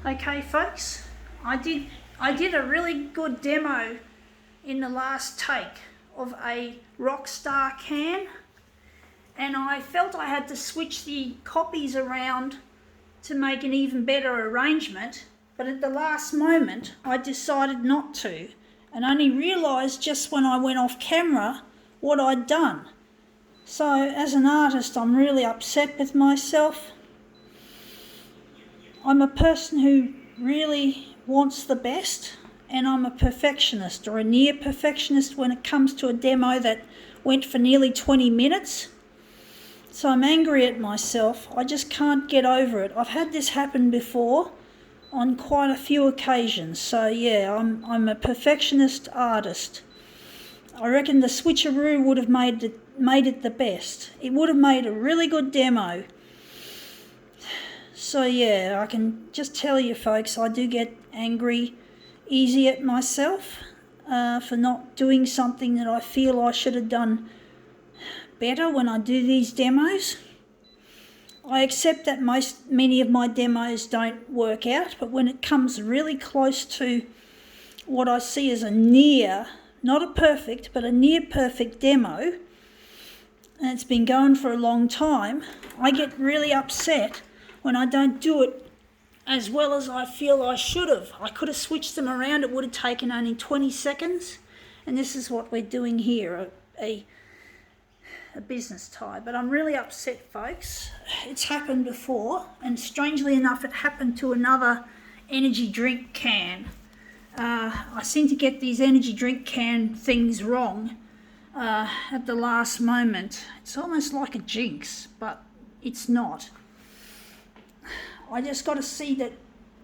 Okay folks, I did a really good demo in the last take of a Rockstar can, and I felt I had to switch the copies around to make an even better arrangement, but at the last moment I decided not to, and only realised just when I went off camera what I'd done. So as an artist, I'm really upset with myself. I'm a person who really wants the best, and I'm a perfectionist, or a near perfectionist, when it comes to a demo that went for nearly 20 minutes. So I'm angry at myself. I just can't get over it. I've had this happen before on quite a few occasions. So yeah, I'm a perfectionist artist. I reckon the switcheroo would have made it the best. It would have made a really good demo. So yeah, I can just tell you folks, I do get angry easy at myself for not doing something that I feel I should have done better when I do these demos. I accept that many of my demos don't work out, but when it comes really close to what I see as a near, not a perfect, but a near perfect demo, and it's been going for a long time, I get really upset when I don't do it as well as I feel I should have. I could have switched them around. It would have taken only 20 seconds. And this is what we're doing here, a business tie. But I'm really upset, folks. It's happened before, and strangely enough, it happened to another energy drink can. I seem to get these energy drink can things wrong at the last moment. It's almost like a jinx, but it's not. I just got to see that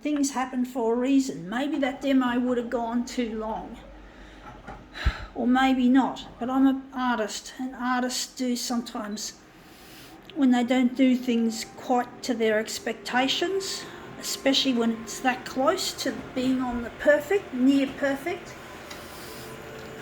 things happen for a reason. Maybe that demo would have gone too long, or maybe not. But I'm an artist, and artists do sometimes, when they don't do things quite to their expectations, especially when it's that close to being on the perfect, near perfect.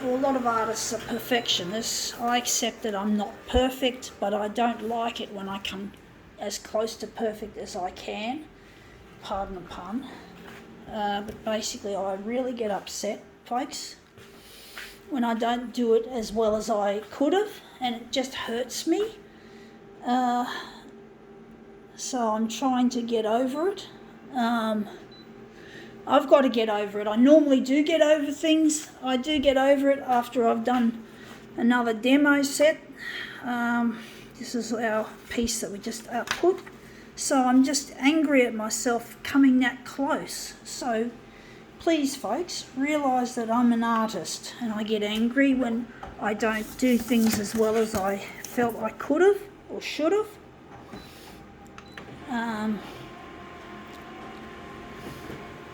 Well, a lot of artists are perfectionists. I accept that I'm not perfect, but I don't like it when I come as close to perfect as I can, pardon the pun, but basically I really get upset, folks, when I don't do it as well as I could have, and it just hurts me. So I'm trying to get over it. I've got to get over it. I normally do get over things. I do get over it after I've done another demo set. This is our piece that we just output. So I'm just angry at myself coming that close. So please, folks, realise that I'm an artist, and I get angry when I don't do things as well as I felt I could have or should have.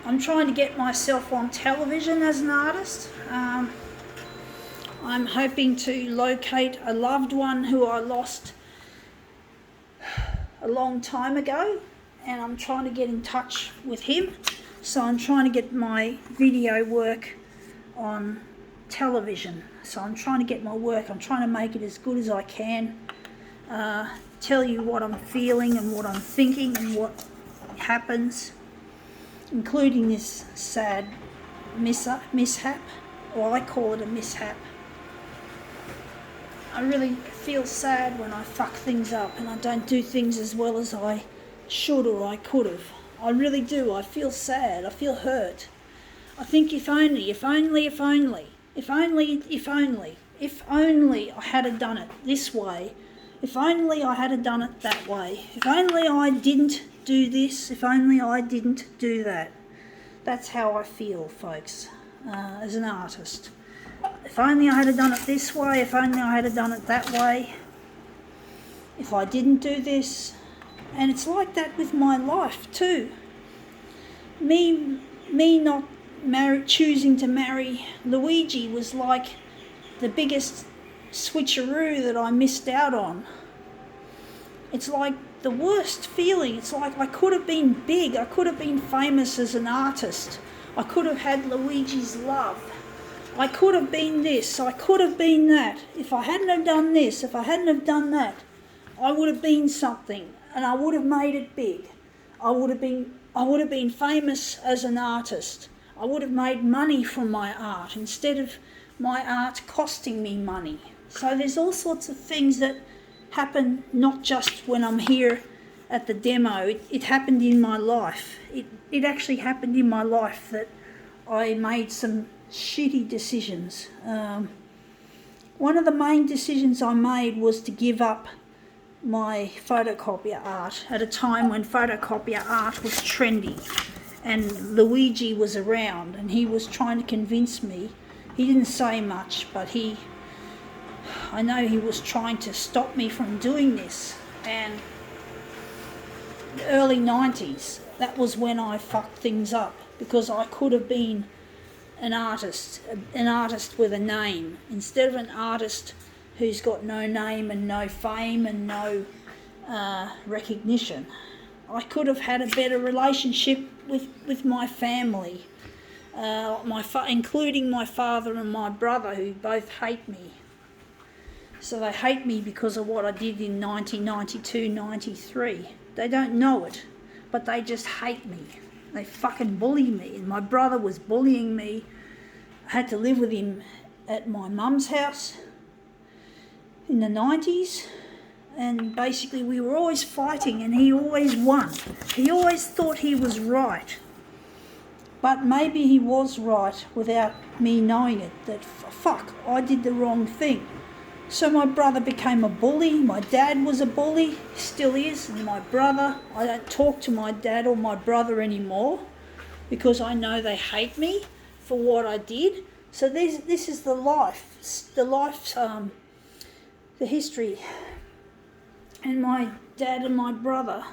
I'm trying to get myself on television as an artist. I'm hoping to locate a loved one who I lost a long time ago, and I'm trying to get in touch with him. So I'm trying to get my video work on television. So I'm trying to get my work, I'm trying to make it as good as I can, tell you what I'm feeling and what I'm thinking and what happens, including this sad mishap, or I call it a mishap. I really feel sad when I fuck things up and I don't do things as well as I should or I could have. I really do. I feel sad. I feel hurt. I think if only I had done it this way. If only I had done it that way. If only I didn't do this. If only I didn't do that. That's how I feel, folks, as an artist. If only I had done it this way, if only I had done it that way, if I didn't do this. And it's like that with my life too. Me not choosing to marry Luigi was like the biggest switcheroo that I missed out on. It's like the worst feeling. It's like I could have been big, I could have been famous as an artist, I could have had Luigi's love. I could have been this, I could have been that. If I hadn't have done this, if I hadn't have done that, I would have been something, and I would have made it big. I would have been famous as an artist. I would have made money from my art instead of my art costing me money. So there's all sorts of things that happen, not just when I'm here at the demo. It happened in my life. It actually happened in my life that I made some shitty decisions. One of the main decisions I made was to give up my photocopier art at a time when photocopier art was trendy and Luigi was around, and he was trying to convince me. He didn't say much, but I know he was trying to stop me from doing this. And the early 90s, that was when I fucked things up, because I could have been an artist with a name, instead of an artist who's got no name and no fame and no recognition. I could have had a better relationship with my family, including my father and my brother, who both hate me. So they hate me because of what I did in 1992-93. They don't know it, but they just hate me. They fucking bully me. And my brother was bullying me. I had to live with him at my mum's house in the 90s. And basically we were always fighting, and he always won. He always thought he was right. But maybe he was right without me knowing it, that fuck, I did the wrong thing. So my brother became a bully. My dad was a bully, still is. And my brother, I don't talk to my dad or my brother anymore because I know they hate me for what I did. So this is the history. And my dad and my brother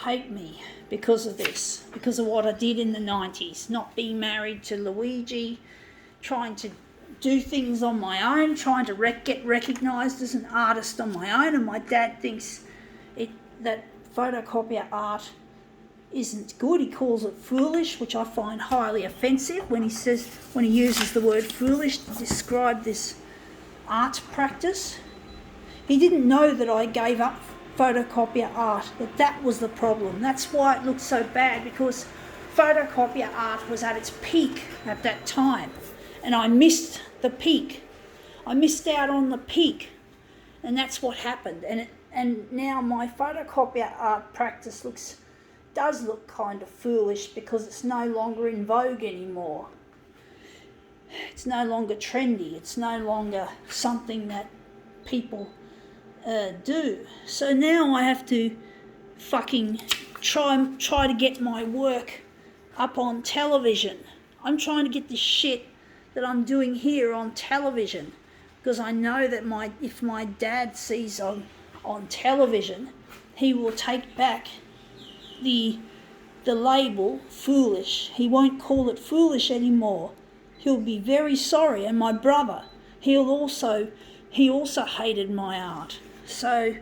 hate me because of this, because of what I did in the 90s, not being married to Luigi, trying to do things on my own, trying to get recognised as an artist on my own. And my dad thinks that photocopier art isn't good. He calls it foolish, which I find highly offensive when he uses the word foolish to describe this art practice. He didn't know that I gave up photocopier art, that was the problem. That's why it looked so bad, because photocopier art was at its peak at that time, and I missed the peak. I missed out on the peak, and that's what happened. And now my photocopier art practice does look kind of foolish, because it's no longer in vogue anymore. It's no longer trendy. It's no longer something that people do. So now I have to fucking try to get my work up on television. I'm trying to get this shit that I'm doing here on television, because I know that if my dad sees on television, he will take back the label foolish. He won't call it foolish anymore. He'll be very sorry. And my brother, he also hated my art. So,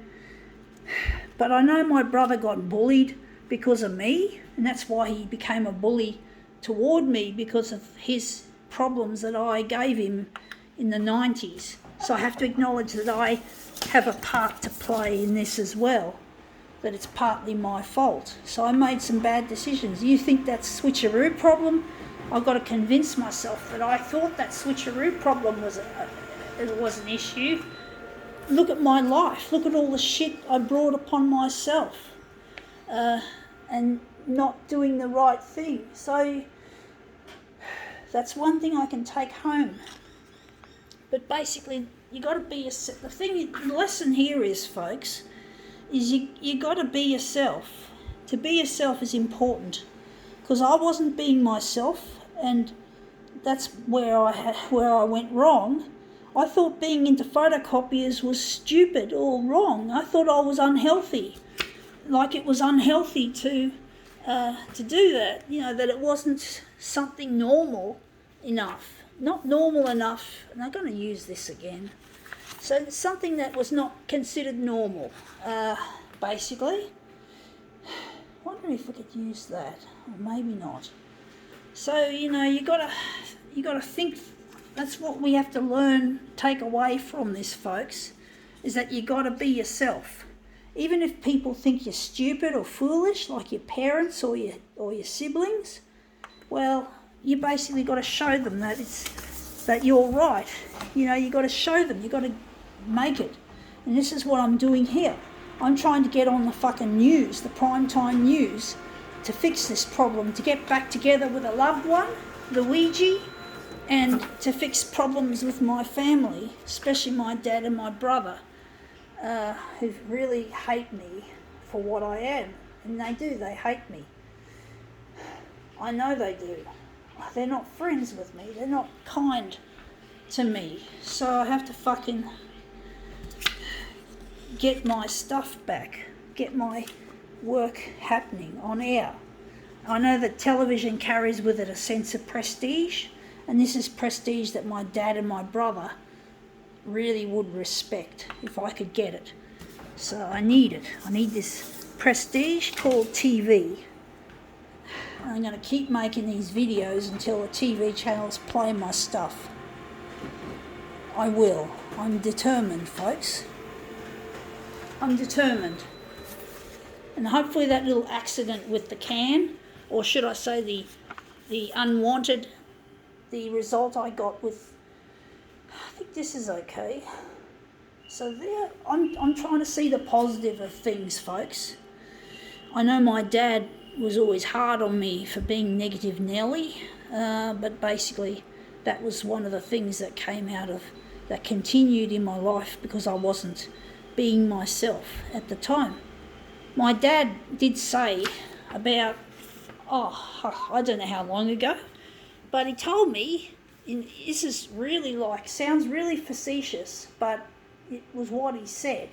but I know my brother got bullied because of me, and that's why he became a bully toward me, because of his problems that I gave him in the 90s. So I have to acknowledge that I have a part to play in this as well, that it's partly my fault. So I made some bad decisions. You think that's switcheroo problem? I've got to convince myself that I thought that switcheroo problem was an issue. Look at my life. Look at all the shit I brought upon myself, and not doing the right thing. So that's one thing I can take home. But basically, you got to be the lesson here is, folks, is you got to be yourself. To be yourself is important, because I wasn't being myself, and that's where I went wrong. I thought being into photocopiers was stupid or wrong. I thought I was unhealthy, like it was unhealthy to do that. You know, that it wasn't something normal enough, not normal enough. And I'm going to use this again. So it's something that was not considered normal, basically. Wonder if we could use that, or maybe not. So you got to think. That's what we have to learn, take away from this, folks, is that you got to be yourself. Even if people think you're stupid or foolish, like your parents or your siblings, well, you basically got to show them that you're right. You know, you got to show them. You got to make it. And this is what I'm doing here. I'm trying to get on the fucking news, the primetime news, to fix this problem, to get back together with a loved one, Luigi, and to fix problems with my family, especially my dad and my brother, who really hate me for what I am. And they do, they hate me. I know they do. They're not friends with me, they're not kind to me. So I have to fucking get my stuff back, get my work happening on air. I know that television carries with it a sense of prestige, and this is prestige that my dad and my brother really would respect if I could get it. So I need it. I need this prestige called TV. I'm going to keep making these videos until the TV channels play my stuff. I will. I'm determined, folks. I'm determined. And hopefully that little accident with the can, or should I say the unwanted, the result I got with, I think this is okay. So there, I'm trying to see the positive of things, folks. I know my dad was always hard on me for being negative Nelly, but basically that was one of the things that came out of, that continued in my life because I wasn't being myself at the time. My dad did say about, I don't know how long ago, but he told me, this is really sounds really facetious, but it was what he said.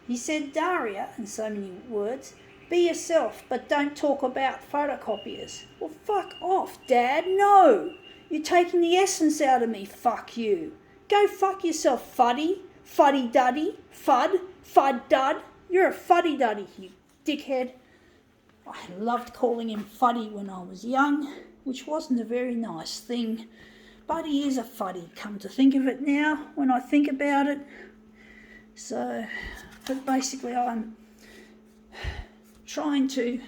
He said, Daria, in so many words, be yourself, but don't talk about photocopiers. Well, fuck off, Dad, no. You're taking the essence out of me, fuck you. Go fuck yourself, fuddy-duddy, fud-dud. You're a fuddy-duddy, you dickhead. I loved calling him fuddy when I was young, which wasn't a very nice thing. But he is a fuddy, come to think of it now, when I think about it. So, but basically I'm trying to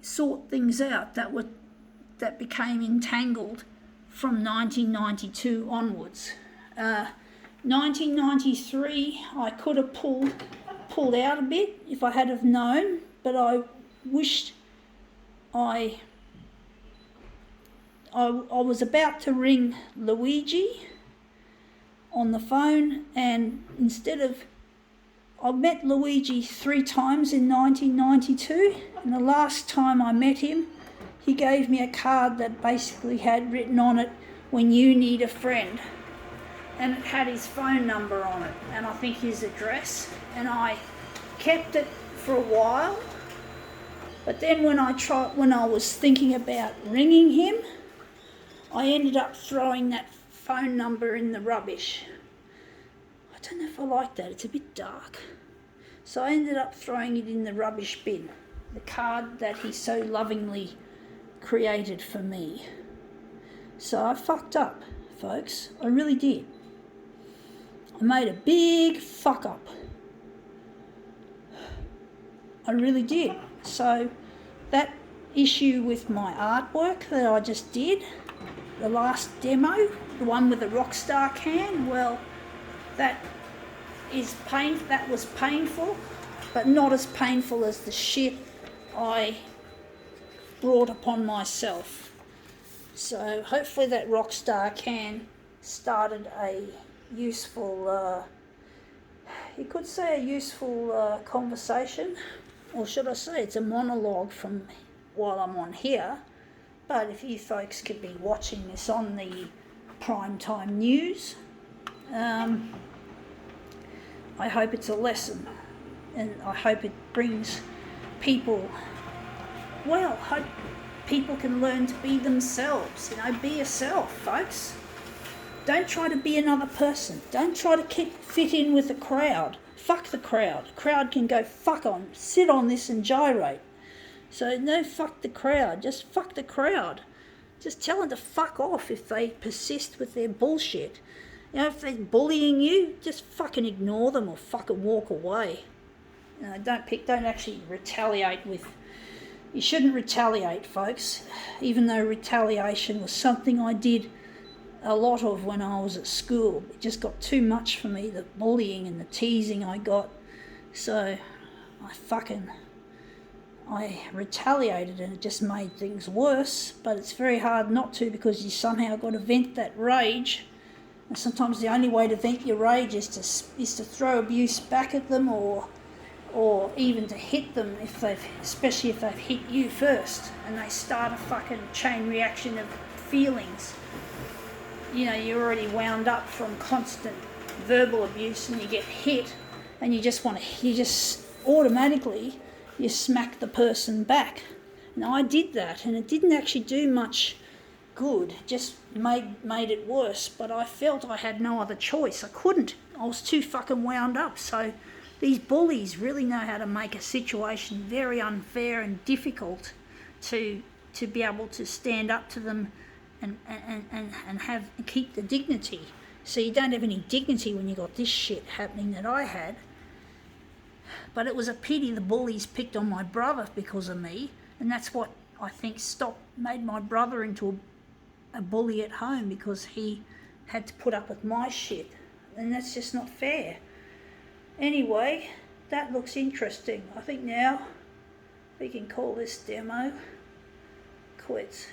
sort things out that became entangled from 1992 onwards. 1993 I could have pulled out a bit if I had have known, but I wished I was about to ring Luigi on the phone, and I met Luigi 3 times in 1992, and the last time I met him, he gave me a card that basically had written on it, when you need a friend, and it had his phone number on it, and I think his address, and I kept it for a while, but then when I was thinking about ringing him, I ended up throwing that phone number in the rubbish. I don't know if I like that, it's a bit dark. So I ended up throwing it in the rubbish bin, the card that he so lovingly created for me. So I fucked up, folks, I really did. I made a big fuck up. I really did. So that issue with my artwork that I just did, the last demo, the one with the Rockstar can, well, that was painful, but not as painful as the shit I brought upon myself. So hopefully that Rockstar can started a useful, you could say a useful conversation, or should I say it's a monologue from while I'm on here. But if you folks could be watching this on the primetime news, I hope it's a lesson, and I hope it brings people, well, hope people can learn to be themselves. Be yourself, folks. Don't try to be another person. Don't try to fit in with the crowd. Fuck the crowd. The crowd can go sit on this and gyrate. So no, fuck the crowd. Just fuck the crowd. Just tell them to fuck off if they persist with their bullshit. If they're bullying you, just fucking ignore them or fucking walk away. Don't actually retaliate with. You shouldn't retaliate, folks, even though retaliation was something I did a lot of when I was at school. It just got too much for me, the bullying and the teasing I got. So I retaliated, and it just made things worse. But it's very hard not to, because you somehow got to vent that rage. And sometimes the only way to vent your rage is to throw abuse back at them, or even to hit them, especially if they've hit you first, and they start a fucking chain reaction of feelings. You know, you're already wound up from constant verbal abuse, and you get hit, and you just automatically you smack the person back. Now I did that, and it didn't actually do much good, it just made it worse. But I felt I had no other choice. I couldn't. I was too fucking wound up. So these bullies really know how to make a situation very unfair and difficult to be able to stand up to them and keep the dignity. So you don't have any dignity when you got this shit happening that I had. But it was a pity the bullies picked on my brother because of me, and that's what I think made my brother into a bully at home, because he had to put up with my shit, and that's just not fair. Anyway, that looks interesting. I think now we can call this demo quits.